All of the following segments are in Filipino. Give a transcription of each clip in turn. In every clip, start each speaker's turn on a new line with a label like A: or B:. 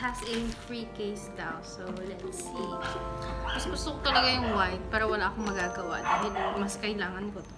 A: has a free case daw. So, let's see. Mas gusto ko talaga yung white, pero wala akong magagawa dahil mas kailangan ko to.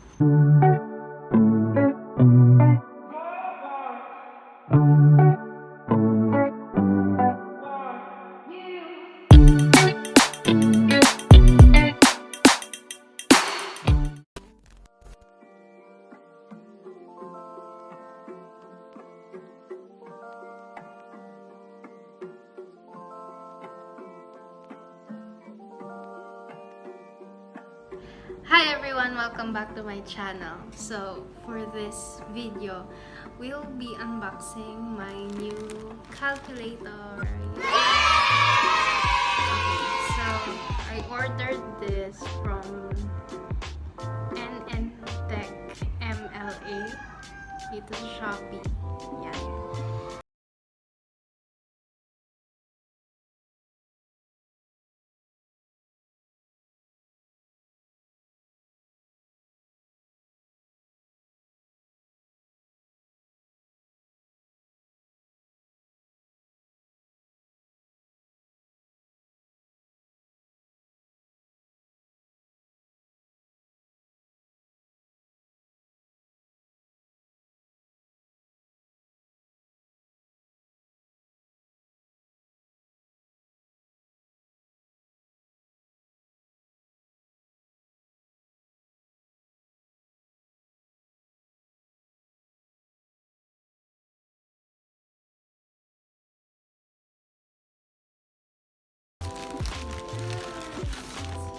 A: Hi everyone! Welcome back to my channel. So, for this video, we'll be unboxing my new calculator. Okay, so I ordered this from NNTech MLA dito sa Shopee. Yan.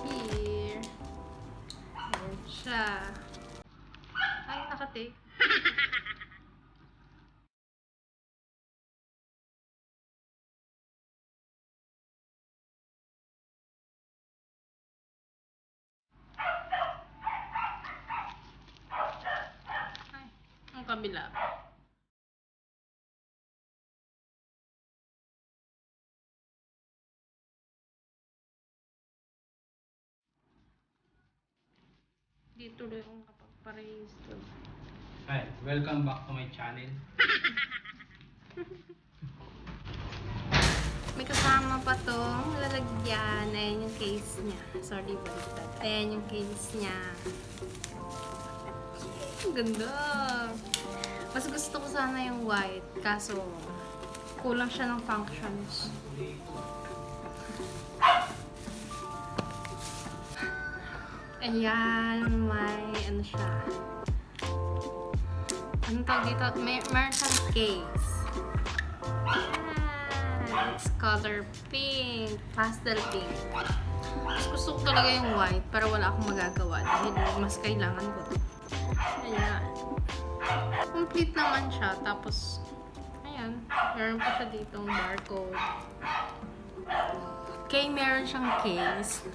A: Here. Ayan siya. Ay, nakatape. Ay, ang kabila. Dito tuloy akong kapag-register.
B: Hi, welcome back to my channel.
A: May kasama pa tong lalagyan. Ayan yung case niya. Sorry, baliktad. Ayan yung case niya. Ang ganda. Mas gusto ko sana yung white. Kaso, kulang siya ng functions. Ayan, may ano siya. Ano tawag dito? Meron siyang case. Ayan, it's color pink. Pastel pink. Mas gusto ko talaga yung white, pero wala akong magagawa dahil mas kailangan ko to. Ayan. Complete naman siya. Tapos, ayan. Meron pa siya ditong barcode. Okay, meron siyang case.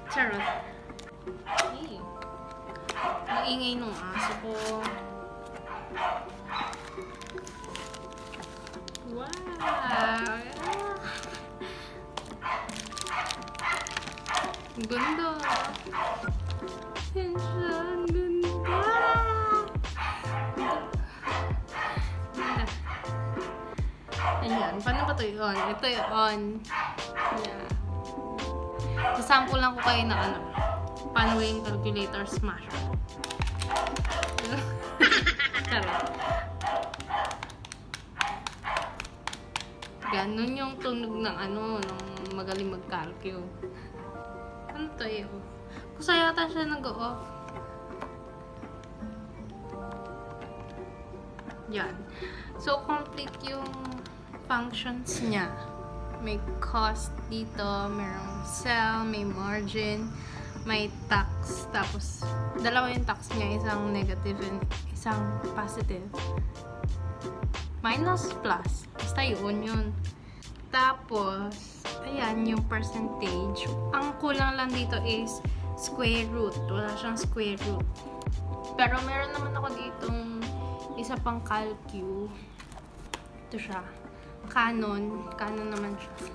A: Charot. Hey. Ang ingay nung aso ko. Wow! Ang ganda. Yan siya. Ang ganda. Ayan. Paano ba ito i-on? Ito i-on. Ayan. Sample lang ko kayo na ano. Paano yung calculator smash. Charot. Ganon yung tunog ng ano, ng magaling mag-calcu. Ano to yun? Kusa yata siya nag-off. Yan. So, complete yung functions niya. May cost dito, merong sell, may margin, may tax, tapos dalawa yung tax niya, isang negative and isang positive. Minus, plus. Basta yun. Tapos, ayan yung percentage. Ang kulang lang dito is square root. Wala siyang square root. Pero meron naman ako ditong isa pang calcu. Ito siya. Canon naman siya.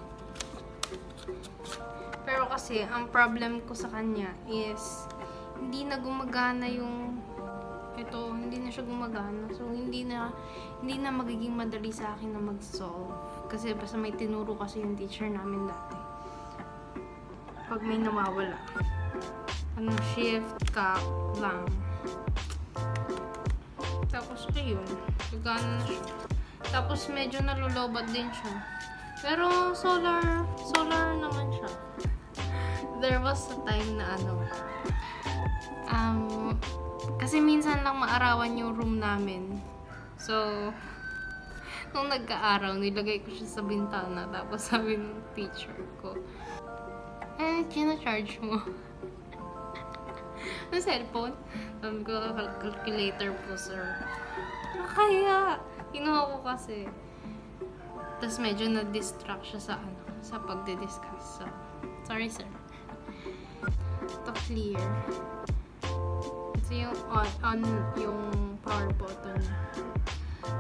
A: Pero kasi, ang problem ko sa kanya is, hindi na gumagana yung, hindi na siya gumagana. So, hindi na magiging madali sa akin na mag-solve. Kasi basta may tinuro kasi yung teacher namin dati. Pag may nawawala. Shift, cap, lang. Tapos ayun. Gagana na siya. Tapos medyo nalulobat din siya. Pero solar naman siya. There was a time na kasi minsan lang maarawan yung room namin. So, nung nagka-araw, nilagay ko siya sa bintana. Tapos sabi ng teacher ko, kina-charge mo? Ang cellphone? Sabi ko, calculator po, sir. Kaya, kinuha ko kasi. Tapos medyo na-distract siya sa pagdi-discuss. So, sorry, sir. Ito clear. Ito yung on yung power button niya.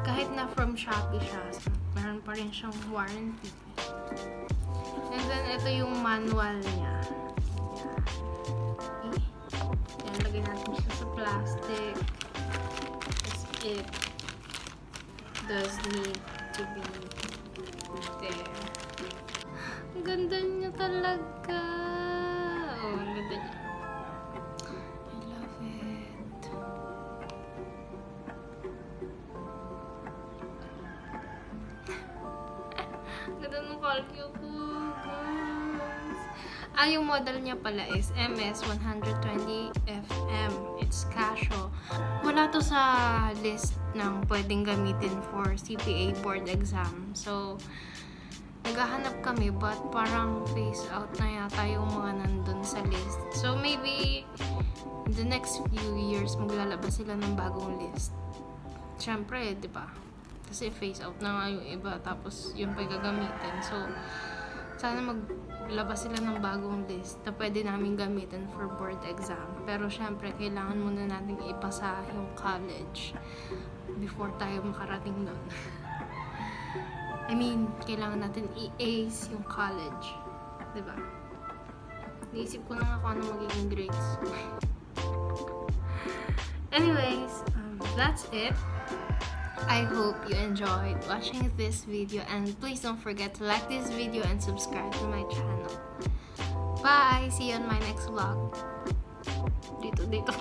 A: Kahit na from Shopee siya, so, meron pa rin siyang warranty. And then, ito yung manual niya. Okay. Yan, lagay natin siya sa plastic. It does need to be there. Ang ganda niya talaga. Oh, ang ganda niya. I love it. Ang ganda ng Calcio ko, guys. Yung model niya pala is MS120FM. It's Casio. Wala to sa list ng pwedeng gamitin for CPA board exam. So, naghahanap kami but parang phase out na yata yung mga nandun sa list. So, maybe in the next few years, maglalabas sila ng bagong list. Siyempre, di ba? Kasi phase out na nga yung iba, tapos yun pa gagamitin. So, sana maglabas sila ng bagong list na pwede namin gamitin for board exam. Pero syempre, kailangan muna natin ipasa yung college before tayo makarating doon. I mean, kailangan natin i-ace yung college. Diba? Naisip ko na nga kung ano magiging grades. Anyways, that's it. I hope you enjoyed watching this video, and please don't forget to like this video and subscribe to my channel. Bye! See you on my next vlog. Dito.